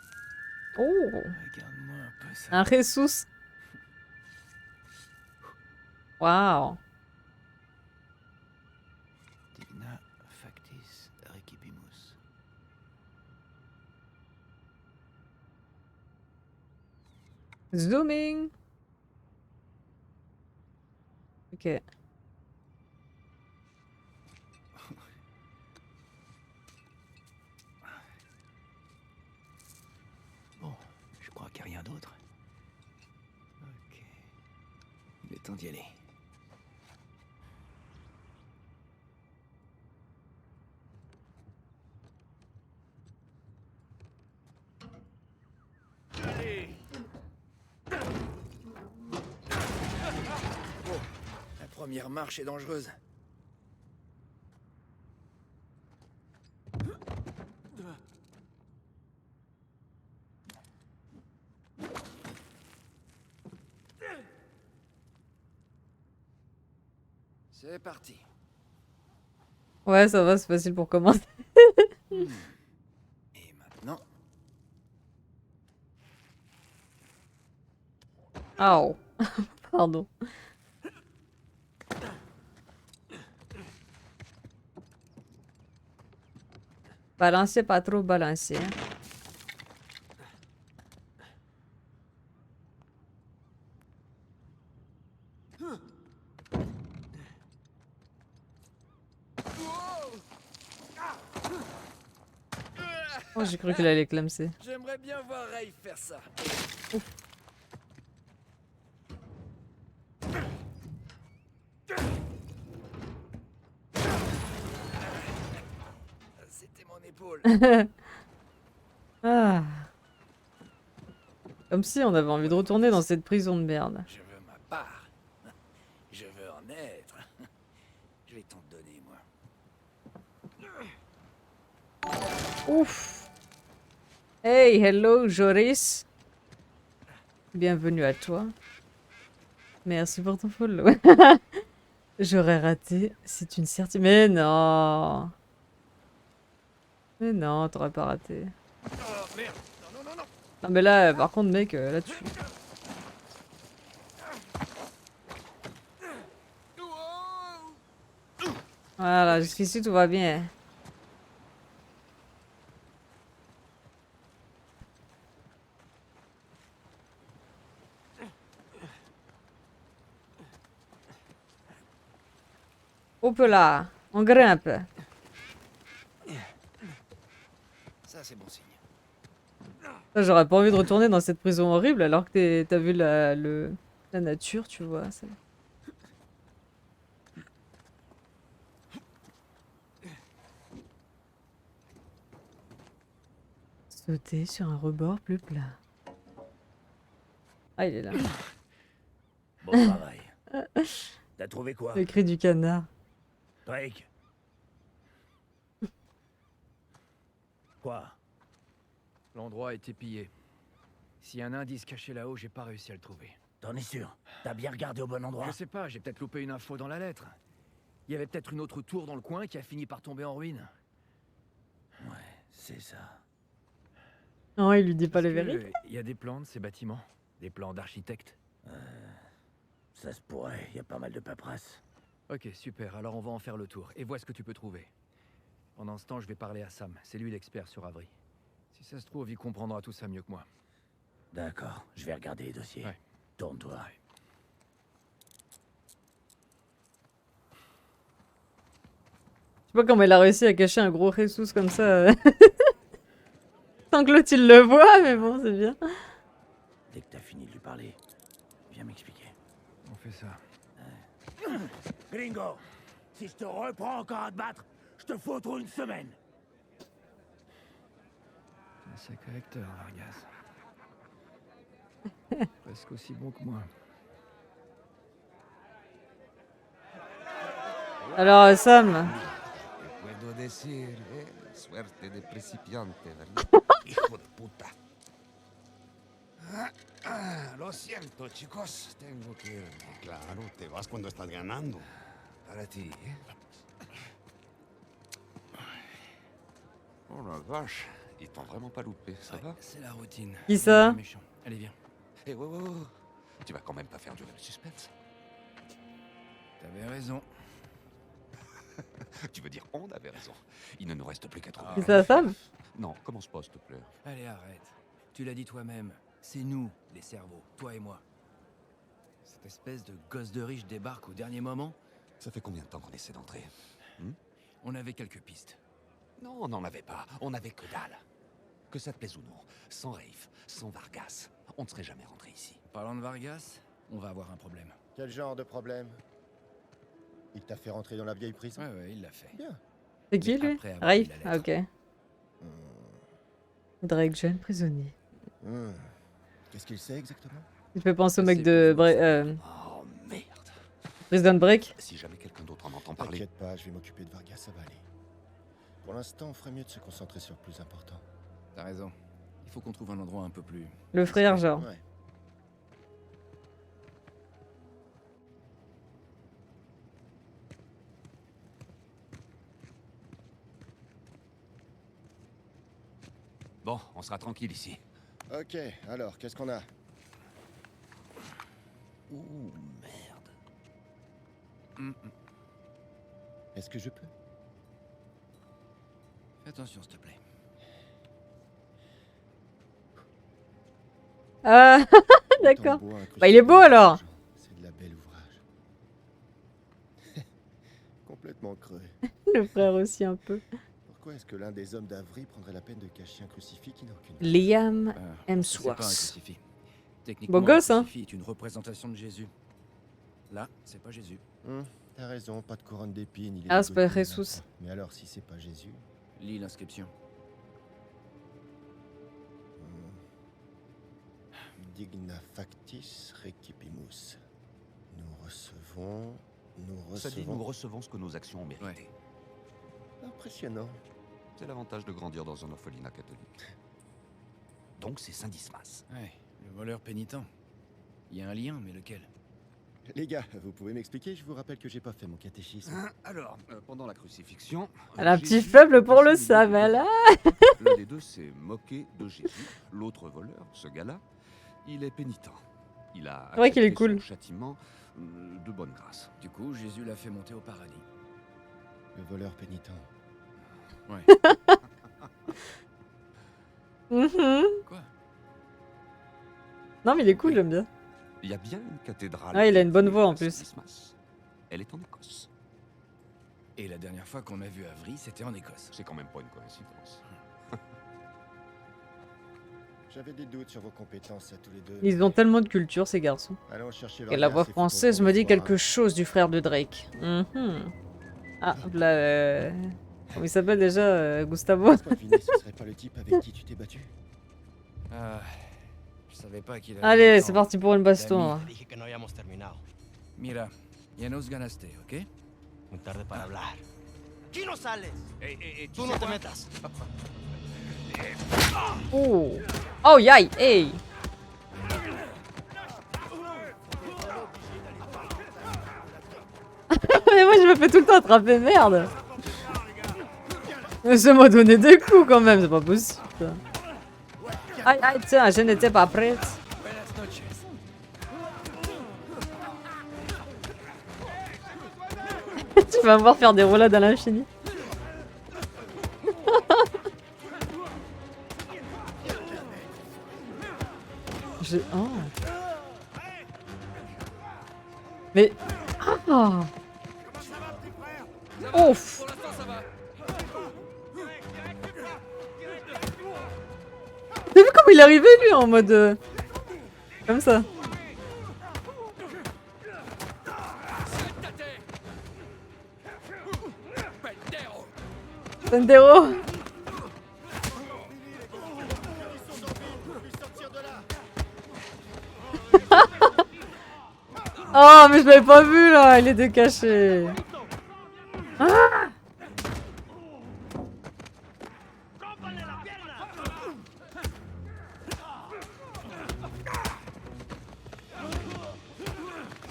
Oh! Regarde-moi un peu ça. Un Jesus! Waouh! Digna factis recipimus. Zooming! Ok. Bon, je crois qu'il n'y a rien d'autre. Ok. Il est temps d'y aller. Oh, la première marche est dangereuse. C'est parti. Ouais, ça va, c'est facile pour commencer. Et maintenant, Oh! Pardon. Balancer, pas trop balancer. Hein. Oh, j'ai cru qu'il allait clamser. j'aimerais bien voir Ray faire ça. C'était mon épaule. Ah. Comme si on avait envie de retourner dans cette prison de merde. Je veux ma part. Je veux en être. Je vais t'en donner, moi. Ouf! Hey, hello, Joris. Bienvenue à toi. Merci pour ton follow. J'aurais raté, c'est une certitude. Mais non! Mais non, t'aurais pas raté. Oh merde. Non, non, non, non. Non mais là, par contre, mec, là-dessus. Voilà, jusqu'ici tout va bien. Hop là, on grimpe. Ça, c'est bon signe. J'aurais pas envie de retourner dans cette prison horrible alors que t'as vu la nature, tu vois. Sauter sur un rebord plus plat. Ah, il est là. Bon travail. T'as trouvé quoi? Le cri du canard. Drake? Quoi? L'endroit a été pillé. S'il y a un indice caché là-haut, j'ai pas réussi à le trouver. T'en es sûr? T'as bien regardé au bon endroit? Je sais pas, j'ai peut-être loupé une info dans la lettre. Il y avait peut-être une autre tour dans le coin qui a fini par tomber en ruine. Ouais, c'est ça. Non, il lui dit pas Est-ce les que vérités. Il y a des plans de ces bâtiments? Des plans d'architectes? Ça se pourrait, y a pas mal de paperasse. Ok, super, alors on va en faire le tour. Et vois ce que tu peux trouver. Pendant ce temps, je vais parler à Sam. C'est lui l'expert sur Avery. Si ça se trouve, il comprendra tout ça mieux que moi. D'accord, je vais regarder les dossiers. Ouais. Tourne-toi. Je sais pas comment il a réussi à cacher un gros Jesus comme ça. Sans que l'autre il le voit, mais bon, c'est bien. Dès que t'as fini de lui parler, viens m'expliquer. On fait ça. Gringo, si je te reprends encore à te battre, je te foutre une semaine. Un sacré acteur, Vargas. Presque aussi bon que moi. Alors, Sam. Puedo decir, suerte de principiante, ¿verdad? Hijo de puta. Lo siento, chicos. Tengo que irme. Claro, te vas cuando estás ganando. Para ti, ¿eh? Oh la vache, ils t'ont vraiment pas loupé, ça va? C'est la routine. Qui ça? Méchant. Allez, viens. Eh ouais. Tu vas quand même pas faire durer le suspense. T'avais raison. Tu veux dire on avait raison. Il ne nous reste plus qu'à trouver. C'est sa femme? Non, commence pas s'il te plaît. Allez, arrête. Tu l'as dit toi-même. C'est nous, les cerveaux. Toi et moi. Cette espèce de gosse de riche débarque au dernier moment. Ça fait combien de temps qu'on essaie d'entrer? On avait quelques pistes. Non, on n'en avait pas. On avait que dalle. Que ça te plaise ou non, sans Rafe, sans Vargas, on ne serait jamais rentré ici. Parlant de Vargas, on va avoir un problème. Quel genre de problème? Il t'a fait rentrer dans la vieille prison? Ouais, il l'a fait. Bien. C'est qui Mais lui? après avoir Rafe? lu la Ah ok. Hmm. Drake, jeune prisonnier. Hmm. Qu'est-ce qu'il sait exactement? Il fait penser au Ça, mec c'est de pour vous, Oh merde. Prison Break. Si jamais quelqu'un d'autre en entend parler... T'inquiète pas, je vais m'occuper de Vargas, ça va aller. Pour l'instant, on ferait mieux de se concentrer sur le plus important. T'as raison. Il faut qu'on trouve un endroit un peu plus... Le frère, genre. Ouais. Bon, on sera tranquille ici. Ok, alors, qu'est-ce qu'on a? Ouh, merde. Est-ce que je peux? Fais attention, s'il te plaît. Ah, d'accord. Autant de bois Bah, il est beau, alors. C'est de la belle ouvrage. Complètement creux. Le frère aussi un peu. Pourquoi est-ce que l'un des hommes d'Avry prendrait la peine de cacher un crucifix qui n'a aucune... Liam C'est pas un Hemsworth. crucifix. Techniquement, Beau gosse, un hein. crucifix est une représentation de Jésus. Là, c'est pas Jésus. T'as raison, pas de couronne d'épines. il est Ah, c'est pas ligoté, Jesus. n'importe. Mais alors, si c'est pas Jésus... Lis l'inscription. Digna factis recipimus. Nous recevons... Ça dit nous recevons ce que nos actions ont mérité. Impressionnant. C'est l'avantage de grandir dans un orphelinat catholique. Donc c'est Saint-Dismas. Ouais, le voleur pénitent. Il y a un lien, mais lequel? Les gars, vous pouvez m'expliquer? Je vous rappelle que j'ai pas fait mon catéchisme. Alors, pendant la crucifixion... Elle a un petit Jésus faible pour le passait Sam, les elle deux a. L'un des deux s'est moqué de Jésus. L'autre voleur, ce gars-là, il est pénitent. Il a C'est vrai qu'il est accepté cool. son châtiment de bonne grâce. Du coup, Jésus l'a fait monter au paradis. Le voleur pénitent. Ouais. Quoi? Non, mais il est cool, j'aime bien. Il y a bien une cathédrale. Ah, il a une bonne dédiée voix, en à plus. Saint-Dismas. Elle est en Écosse. Et la dernière fois qu'on a vu Avry, c'était en Écosse. C'est quand même pas une coïncidence. J'avais des doutes sur vos compétences à tous les deux. Ils ont tellement de culture, ces garçons. Allons chercher Et Vargas la voix et faut française qu'on me dit soit- quelque chose du frère de Drake. Ah, là, comment il s'appelle déjà, Gustavo? Laisse-moi deviner, ce serait pas le type avec qui tu t'es battu? Ah, je savais pas qu'il avait... Allez, autant c'est parti pour une baston. d'amis. hein. Dije que no habíamos terminado. Mira, ya nos ganaste, ¿ok? Muy tarde para hablar. ¡Aquí no sales! Et ¡Tú no te metas! Oh, oh, yay, hey. Mais moi, je me fais tout le temps attraper, merde. Mais ça m'a donné des coups quand même, c'est pas possible. ça. Aïe, aïe, tiens, je n'étais pas prête. Tu vas me voir faire des roulades à l'infini. Oh. Mais... Ah. Ouf. T'as vu comment il est arrivé lui en mode... Comme ça. Sendero. Oh mais je l'avais pas vu là, il était caché. Ah.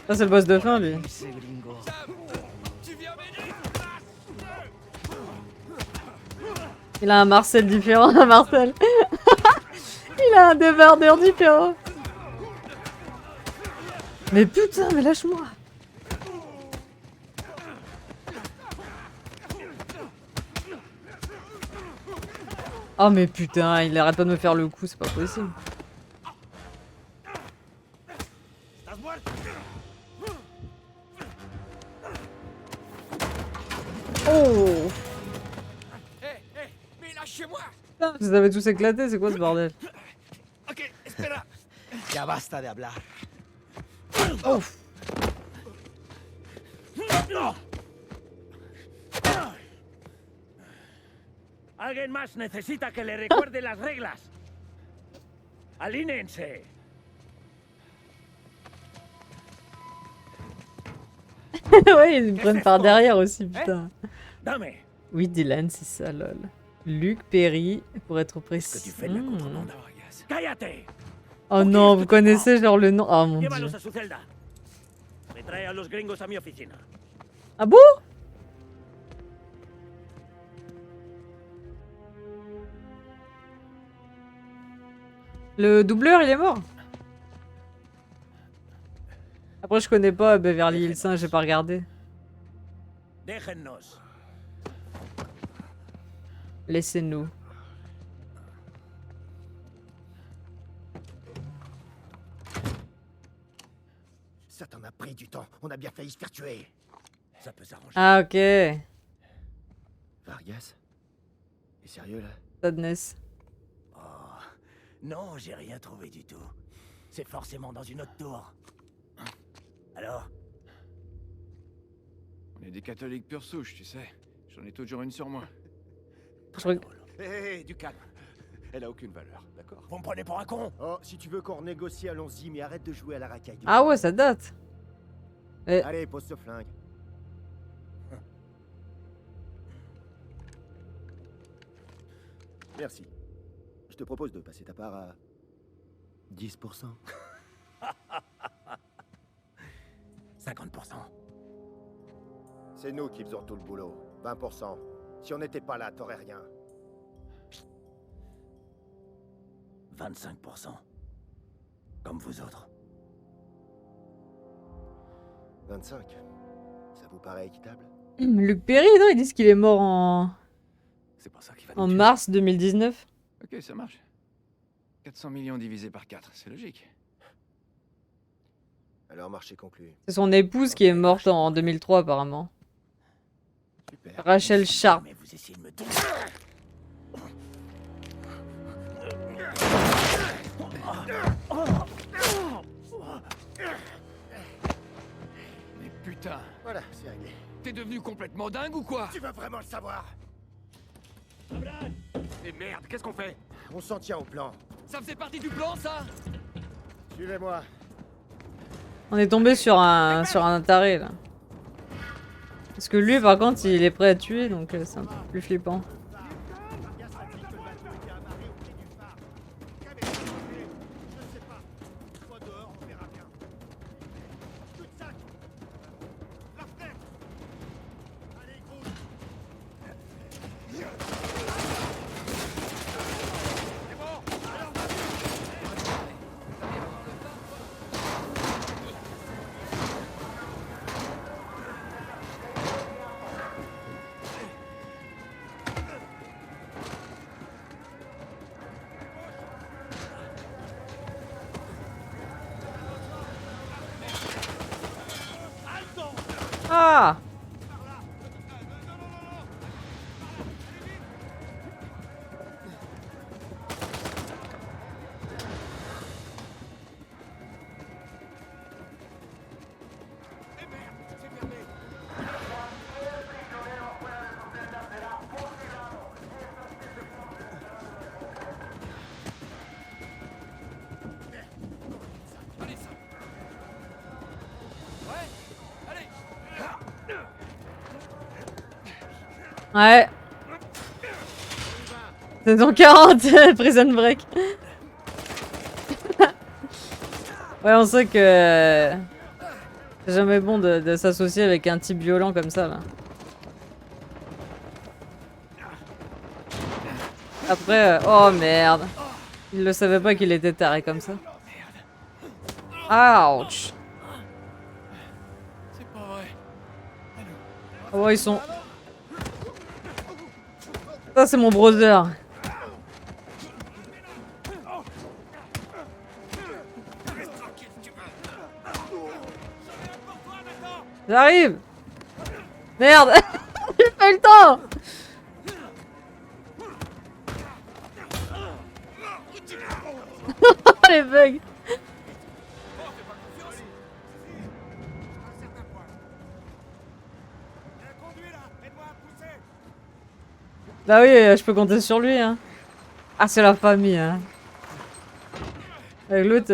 Ça c'est le boss de fin lui. Il a un Marcel différent, un Marcel. Il a un débardeur différent. Mais putain, mais lâche-moi. Oh mais putain, il arrête pas de me faire le coup, c'est pas possible. Oh! Mais lâchez-moi! Putain, vous avez tous éclaté, c'est quoi ce bordel? Ok, espera. Ya basta de hablar. Oh! Alguien más necesita que le recuerde las reglas. Alínense. Ouais, ils me prennent par derrière aussi, putain. Dame. Oui, Dylan, c'est ça, lol. Luc Perry, pour être précis. Que tu fais de la contrebande. Cállate. Oh non, vous connaissez genre le nom. Oh mon dieu. Llévalos a su celda. Me trae a los gringos a mi oficina. Ah bon? Le doubleur, il est mort. Après, je connais pas Beverly Hills 5, j'ai pas regardé. Déjennos. Laissez-nous. Ça t'en a pris du temps. On a bien failli se faire tuer. Ça peut s'arranger. Ah, ok. Vargas? T'es sérieux là? Sadness. Oh, non, j'ai rien trouvé du tout. C'est forcément dans une autre tour. Alors? On est des catholiques pure souche, tu sais. J'en ai toujours une sur moi. Hé, du calme. Elle a aucune valeur, d'accord? Vous me prenez pour un con? Oh, si tu veux qu'on renégocie, allons-y, mais arrête de jouer à la racaille. Ah ouais, ça date. Et... Allez, pose ce flingue. Merci. Je te propose de passer ta part à 10%. 50%. C'est nous qui faisons tout le boulot. 20%. Si on n'était pas là, t'aurais rien. 25%. Comme vous autres. 25. Ça vous paraît équitable? Luc Perry, non, ils disent qu'il est mort en... C'est pas ça qui va En nous tuer. mars 2019. Ok, ça marche. 400 millions divisé par 4, c'est logique. Alors, marché conclu. C'est son épouse qui est morte en 2003 apparemment. Super. Rachel Sharp. Mais vous essayez de me tuer. Mais putain, Voilà, c'est réglé. t'es devenu complètement dingue ou quoi? Tu veux vraiment le savoir? Mais merde, qu'est-ce qu'on fait? On s'en tient au plan. Ça faisait partie du plan, ça? Suivez-moi. On est tombé sur un taré là. Parce que lui par contre il est prêt à tuer donc c'est un peu plus flippant. Ah! Ouais. Saison 40, Prison Break. Ouais, on sait que c'est jamais bon de s'associer avec un type violent comme ça là. Après, oh merde. Il le savait pas qu'il était taré comme ça. Ouch. C'est pas vrai. Oh, ils sont... Ça, c'est mon brother. J'arrive. Merde. J'ai pas eu le temps. Les bugs. Bah oui, je peux compter sur lui, hein. Ah, c'est la famille, hein. Avec l'autre...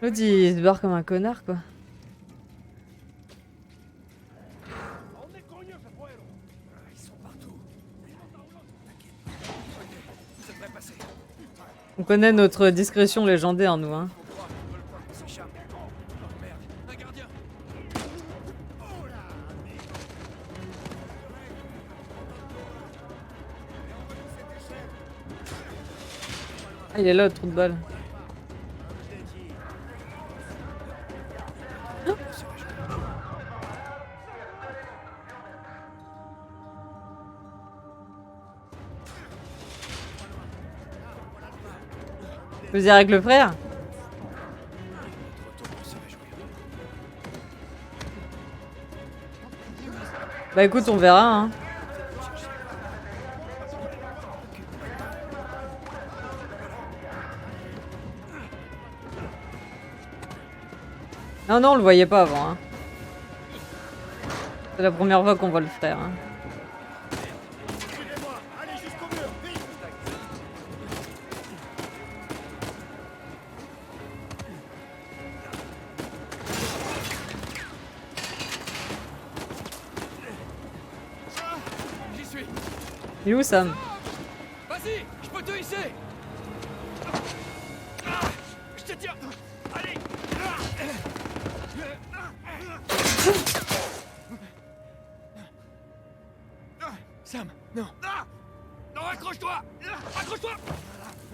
L'autre, il se barre comme un connard, quoi. On connaît notre discrétion légendaire, nous, hein. Ah, il est là, le trou de balle. Je veux dire avec le frère? Bah écoute, on verra, hein. Non, non, on le voyait pas avant, hein. C'est la première fois qu'on voit le frère, hein. J'y suis. Il est où, Sam? Vas-y, je peux te hisser. Je te tiens. Allez. Sam, non. Non, accroche-toi. Accroche-toi.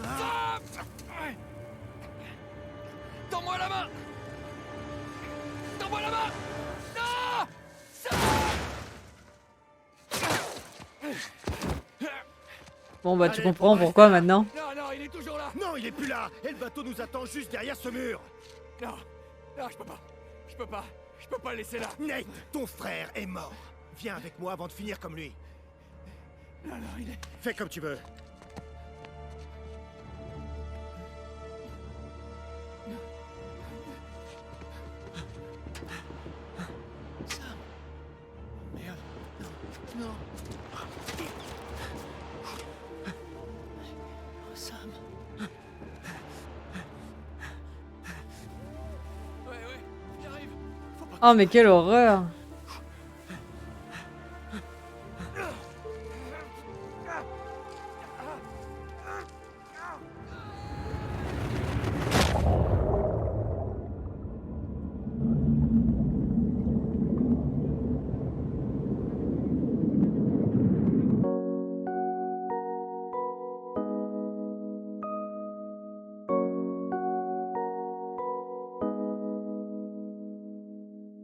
Sam. Tends-moi la main. Tends-moi la main. Non. Sam. Bon bah tu comprends pourquoi maintenant. Non, non, il est toujours là. Non, il est plus là. Et le bateau nous attend juste derrière ce mur. Non, non, je peux pas. Je peux pas. Je peux pas le laisser là. Nate, ton frère est mort. Viens avec moi avant de finir comme lui. Non, non, il est... Fais comme tu veux. Merde. Non. Non. Sam. Ouais, j'y arrive. Oh mais quelle horreur.